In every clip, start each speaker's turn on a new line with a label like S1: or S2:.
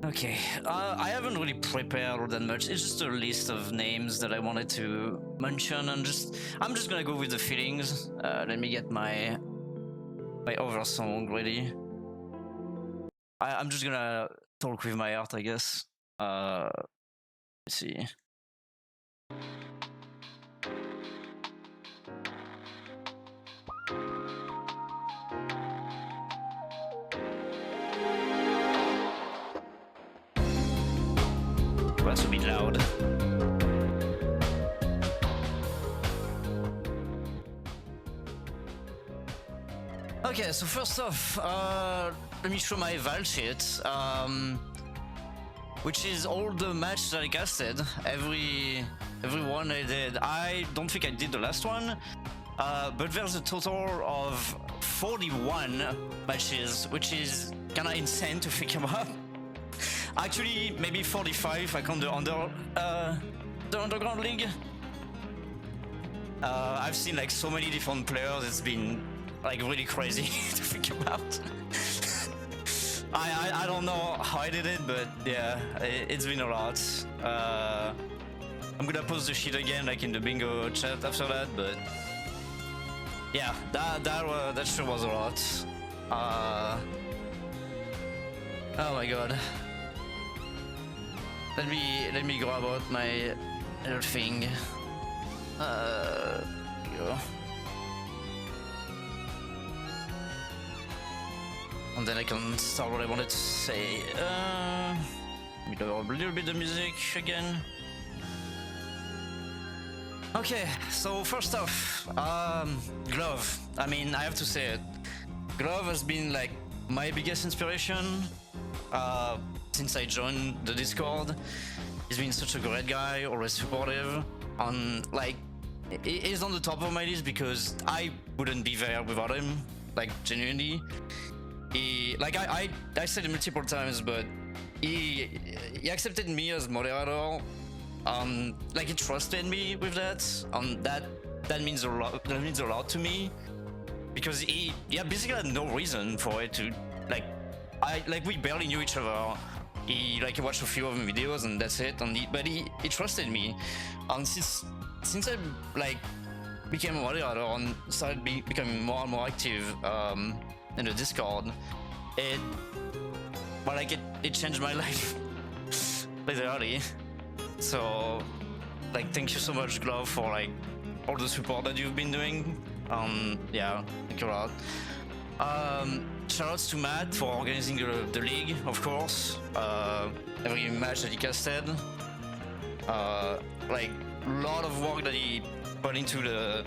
S1: Okay, I haven't really prepared all that much. It's just a list of names that I wanted to mention, and I'm just gonna go with the feelings. Let me get my other song ready. I'm just gonna talk with my heart, I guess. Let's see. That's a bit loud. Okay, so first off, let me show my Val sheet, which is all the matches that I casted. Every one I did. I don't think I did the last one, but there's a total of 41 matches, which is kind of insane to think about. Actually, maybe 45 if I count the Underground League. I've seen like so many different players. It's been like really crazy to think about. I don't know how I did it, but yeah, it's been a lot. I'm gonna post the sheet again, like in the bingo chat after that. But yeah, that sure was a lot. Oh my god. Let me grab out my little thing. Go. And then I can start what I wanted to say. Let me lower a little bit the music again. Okay, so first off, Glove. I mean, I have to say it. Glove has been like my biggest inspiration since I joined the Discord. He's been such a great guy, always supportive. Like, he's on the top of my list because I wouldn't be there without him. Like, genuinely. I said it multiple times, but he accepted me as moderator. Like, he trusted me with that. That means a lot. That means a lot to me because he basically had no reason for it to we barely knew each other. He watched a few of my videos and that's it. But he trusted me. And since I became a moderator and started becoming more and more active in the Discord, it changed my life literally. So thank you so much, Glove, for all the support that you've been doing. Yeah, thank you a lot. Shoutouts to Matt for organizing the league, of course. Every match that he casted. Lot of work that he put into the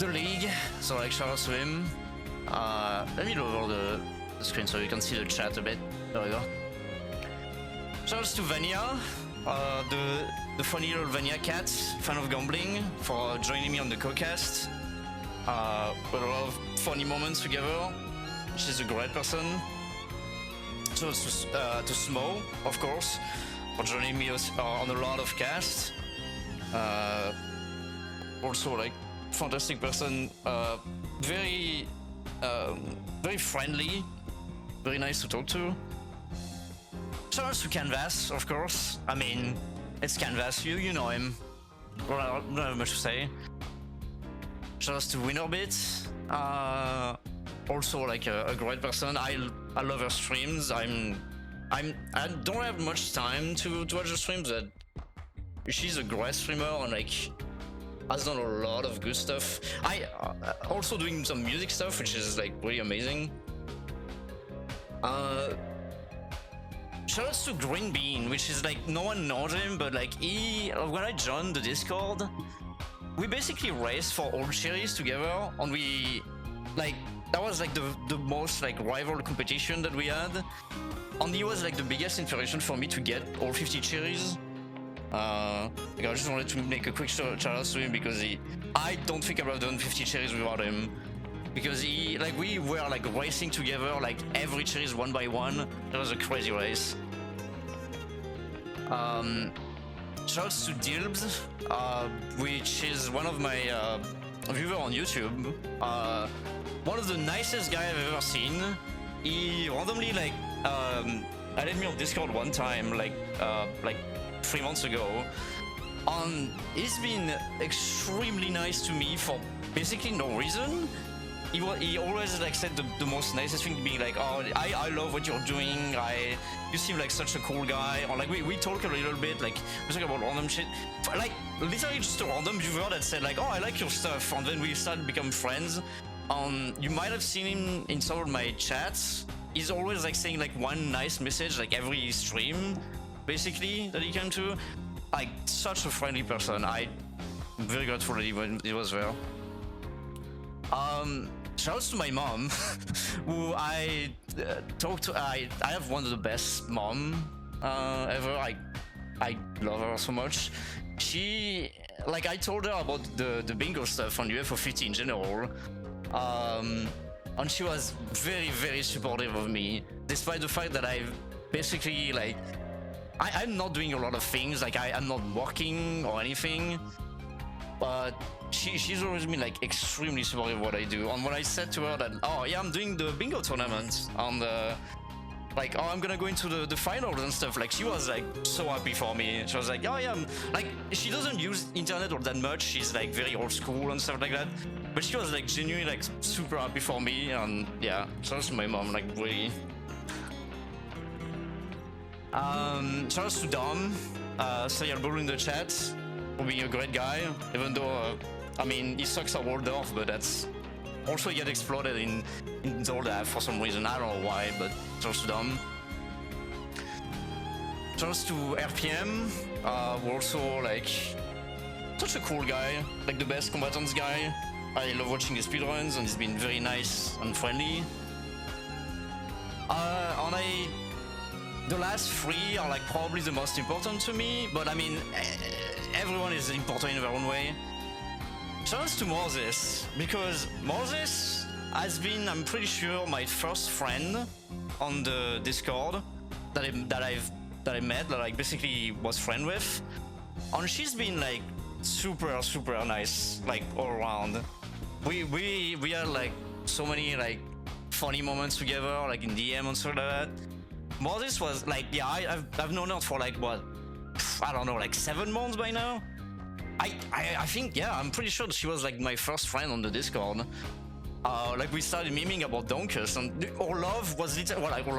S1: league. So shoutouts to him. Let me lower the screen so you can see the chat a bit. There we go. Shoutouts to Vania, the funny little Vania cat, fan of gambling, for joining me on the co-cast. With a lot of funny moments together. She's a great person. Shoutouts to Smo, of course, for joining me on a lot of casts. Also, fantastic person. Very friendly. Very nice to talk to. Shoutouts to Canvas, of course. I mean, it's Canvas. You know him. Well, I don't have much to say. Shoutouts to Winnerbit. Also a great person. I love her streams. I don't have much time to watch her streams, but she's a great streamer and has done a lot of good stuff. I also doing some music stuff, which is really amazing. Shoutouts to Green Bean, which is no one knows him, but when I joined the Discord, we basically raced for all cherries together, and that was the most rival competition that we had, and he was the biggest inspiration for me to get all 50 cherries. I just wanted to make a quick shout out to him because I don't think I would have done 50 cherries without him, because we were racing together every cherries one by one. It was a crazy race. Shoutouts to Dilbs, which is one of my viewers on YouTube. One of the nicest guys I've ever seen. He randomly added me on Discord one time, like 3 months ago. He's been extremely nice to me for basically no reason. He always like said the most nicest thing, being like, oh, I love what you're doing. You seem like such a cool guy. Or like we talk a little bit, like we talk about random shit. Like literally just a random viewer that said like, oh, I like your stuff, and then we started to become friends. You might have seen him in some of my chats. He's always like saying like one nice message like every stream, basically, that he came to. Like such a friendly person. I'm very grateful that he was there. Shouts to my mom, who I talked to. I have one of the best mom ever. I love her so much. She, like, I told her about the bingo stuff on UFO 50 in general, and she was very supportive of me, despite the fact that I've basically like I'm not doing a lot of things. Like I'm not working or anything. But she's always been like extremely supportive of what I do. And when I said to her that, oh yeah, I'm doing the bingo tournament, and like, oh, I'm gonna go into the finals and stuff, like she was like so happy for me. She was like, oh yeah, like she doesn't use internet all that much. She's like very old school and stuff like that. But she was like genuinely like super happy for me, and yeah, shout out to my mom, like really. Shout out to Dom, Serial Bull in the chat, for being a great guy, even though, I mean, he sucks at Waldorf, but that's also he get exploded in Zolda for some reason. I don't know why, but just dumb. Just to RPM, we're also like such a cool guy, like the best combatants guy. I love watching his speedruns, and he's been very nice and friendly. The last three are like probably the most important to me, but I mean, everyone is important in their own way. Shoutouts to Moses, because Moses has been, I'm pretty sure, my first friend on the Discord that I met, that I basically was friend with, and she's been like super nice, like all around. We had like so many like funny moments together, like in DM and stuff like that. Moses was like, yeah, I've known her for like what, I don't know, like 7 months by now. I think, yeah, I'm pretty sure she was like my first friend on the Discord. Like we started memeing about Donkus, and our love was literally, well, like our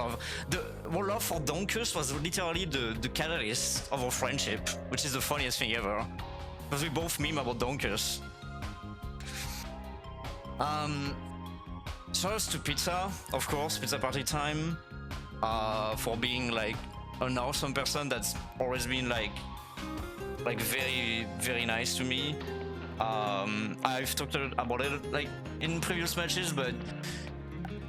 S1: love for Donkus was literally the catalyst of our friendship, which is the funniest thing ever, because we both meme about Donkus. Shoutouts to Pizza, of course, Pizza Party Time, for being like an awesome person that's always been like very nice to me. I've talked about it like in previous matches, but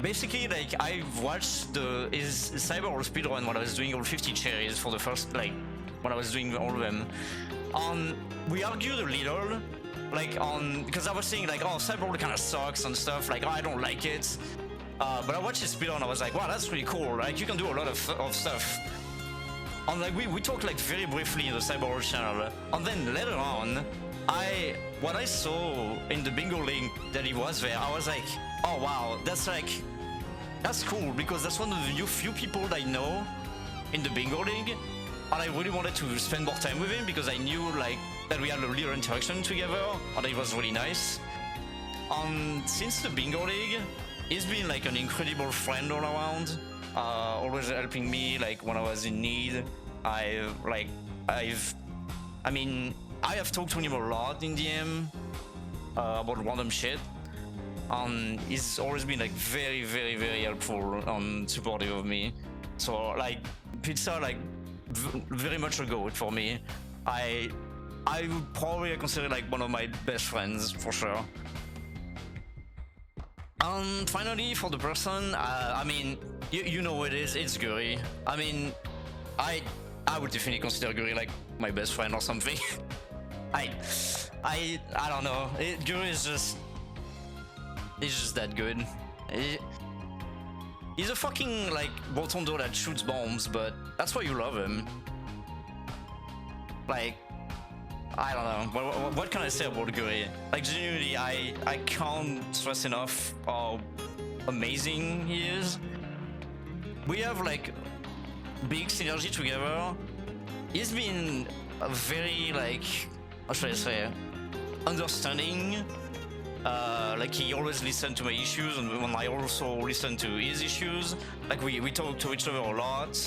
S1: basically like I've watched his Cyber All speedrun when I was doing all 50 cherries for the first, like when I was doing all of them. We argued a little, like because I was saying like, oh, Cyber All kind of sucks and stuff, like, oh, I don't like it. But I watched his speedrun, I was like, wow, that's really cool, like you can do a lot of stuff. And like we talked like very briefly in the Cyber All channel, and then later on, what I saw in the bingo link that he was there, I was like, oh wow, that's cool, because that's one of the few people that I know in the bingo league, and I really wanted to spend more time with him because I knew like that we had a little interaction together, and it was really nice. Since the bingo league, he's been like an incredible friend all around, always helping me like when I was in need. I have talked to him a lot in DM about random shit, and he's always been like very helpful and supportive of me. So like Pizza, like very much a goat for me. I would probably consider like one of my best friends for sure. And finally, for the person, I mean, you know what it is, it's Guri. I mean, I would definitely consider Guri like my best friend or something. I don't know. Guri is just that good. He's a fucking like Rotondo that shoots bombs, but that's why you love him. Like, I don't know. What can I say about Guri? Like genuinely, I can't stress enough how amazing he is. we have like big synergy together. He's been a very like, how should I say, understanding. Like he always listened to my issues, and when I also listen to his issues, like we talk to each other a lot.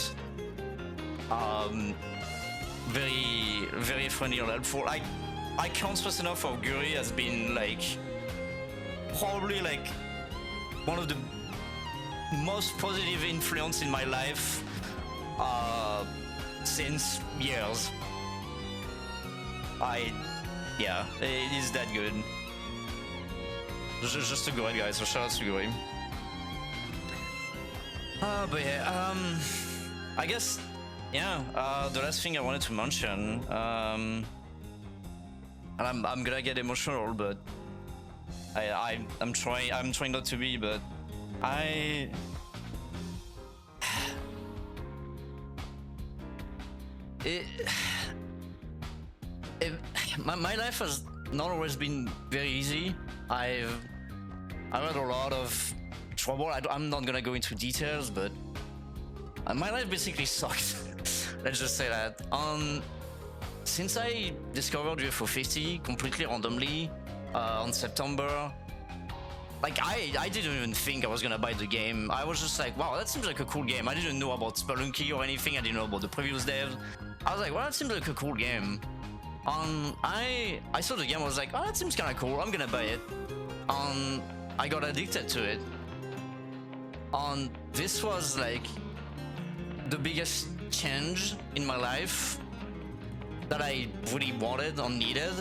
S1: Very friendly and helpful. I can't stress enough how Guri has been like probably like one of the most positive influence in my life since years. Yeah, it is that good. Just a great guy, so shout out to Guri. But yeah, I guess, yeah, the last thing I wanted to mention, and I'm gonna get emotional, but I'm trying not to be, but my life has not always been very easy. I've had a lot of trouble. I'm not gonna go into details, but my life basically sucks. Let's just say that. Since I discovered UFO 50 completely randomly on September, like I didn't even think I was gonna buy the game. I was just like, wow, that seems like a cool game. I didn't know about Spelunky or anything. I didn't know about the previous dev. I was like, well, that seems like a cool game. I saw the game. I was like, oh, that seems kind of cool. I'm gonna buy it. I got addicted to it. This was like the biggest change in my life that I really wanted or needed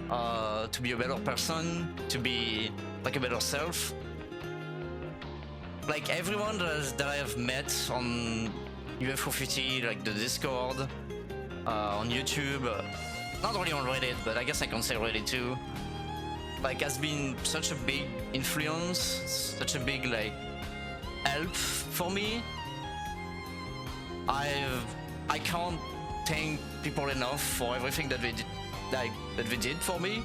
S1: to be a better person, to be like a better self. Like everyone that I have met on UFO 50, like the Discord, on YouTube, not only on Reddit, but I guess I can say Reddit too, like has been such a big influence, such a big like help for me. I can't thank people enough for everything that they did, like that they did for me.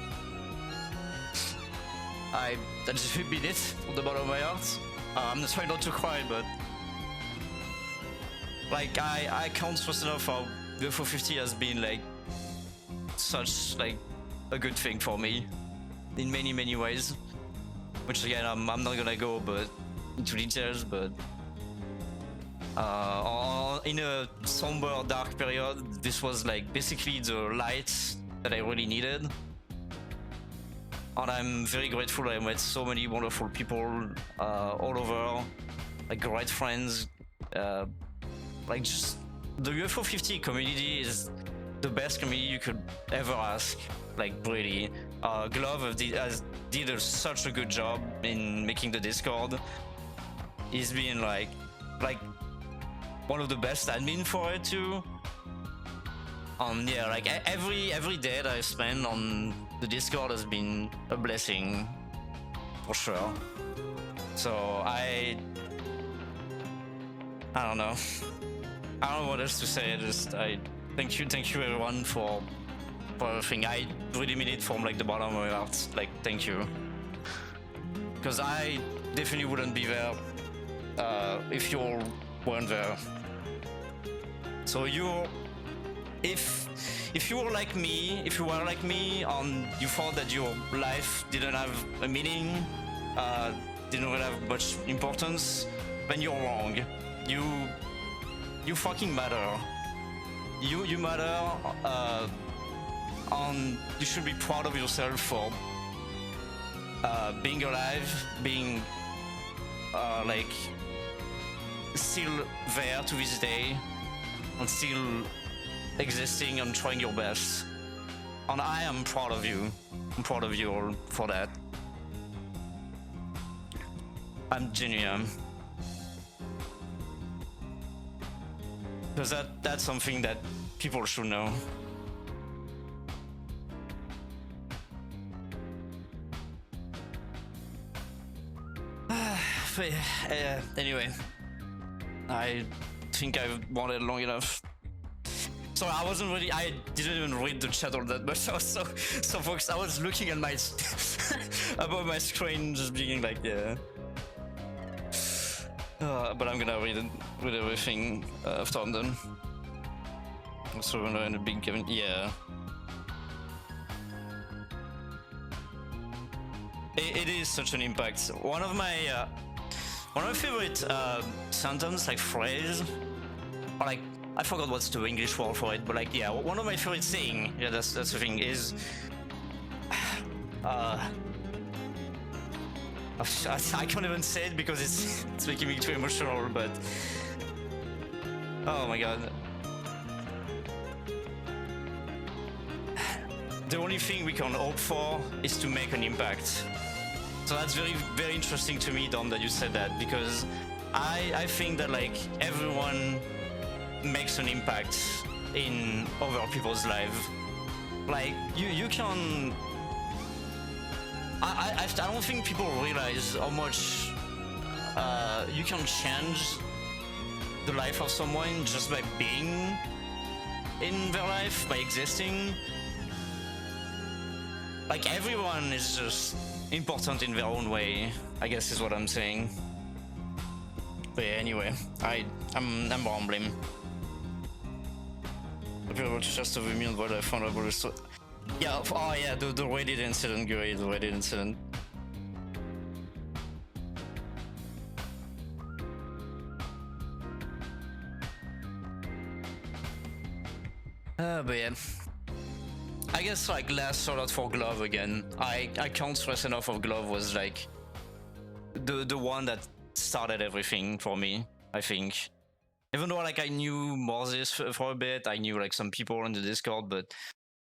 S1: I just mean it from the bottom of my heart. I'm trying not to cry, but like I can't stress enough how UFO 50 has been like such like a good thing for me in many ways. Which again, I'm not gonna go but into details, but in a somber, dark period, this was like basically the light that I really needed. And I'm very grateful I met so many wonderful people all over, like great friends. Like just the UFO 50 community is the best community you could ever ask. Like really, Glove did such a good job in making the Discord. He's been like one of the best admin for it too. Yeah, like every day that I spend on the Discord has been a blessing for sure. So I don't know. I don't know what else to say. I thank you everyone for everything. I really mean it from like the bottom of my heart. Like thank you, because I definitely wouldn't be there if you all weren't there. So if you were like me, and you thought that your life didn't have a meaning, didn't really have much importance, then you're wrong. You fucking matter. You matter, and you should be proud of yourself for being alive, being like still there to this day, and still existing and trying your best. And I am proud of you. I'm proud of you all for that. I'm genuine. Because that's something that people should know. Anyway, I think I've wanted long enough. Sorry, I didn't even read the chat all that much. I was so focused. I was looking at my above my screen, just being like, yeah. But I'm gonna read it with everything after I'm done. So when we're in a big game, yeah. It is such an impact. One of my favorite sentence, like phrase, or like I forgot what's the English word for it, but like yeah, one of my favorite saying, yeah, that's the thing is, I can't even say it because it's making me too emotional, but oh my god. The only thing we can hope for is to make an impact. So that's very, very interesting to me, Dom, that you said that, because I think that like everyone makes an impact in other people's lives. Like you can. I don't think people realize how much you can change the life of someone just by being in their life, by existing. Like everyone is just important in their own way, I guess is what I'm saying. But yeah, anyway, I'm rambling. People just of immune what I found out. So yeah, oh yeah, the Reddit incident, great, the Reddit incident. But yeah. I guess like last shout out for Glove again. I can't stress enough of Glove was like the one that started everything for me, I think. Even though like I knew Moses for a bit, I knew like some people on the Discord, but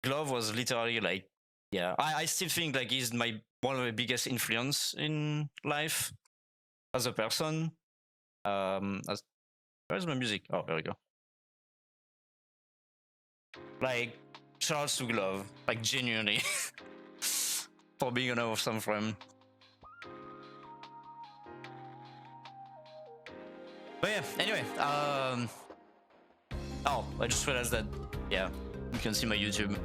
S1: Glove was literally like, yeah, I still think like he's one of my biggest influence in life as a person. Where's my music? Oh, there we go. Like, Charles to Glove, like genuinely, for being an awesome friend. But yeah, anyway, oh, I just realized that, yeah, you can see my YouTube.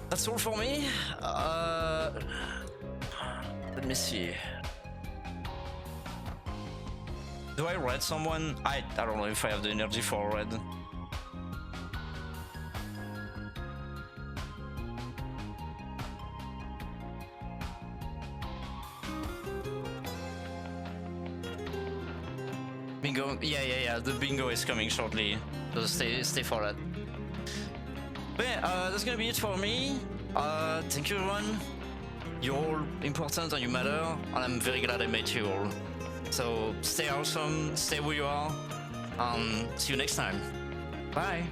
S1: That's all for me. Let me see. Do I read someone? I don't know if I have the energy for red. Bingo, yeah. The bingo is coming shortly, so stay for that. But yeah, that's gonna be it for me. Thank you everyone. You're all important and you matter, and I'm very glad I met you all. So stay awesome, stay who you are, and see you next time. Bye.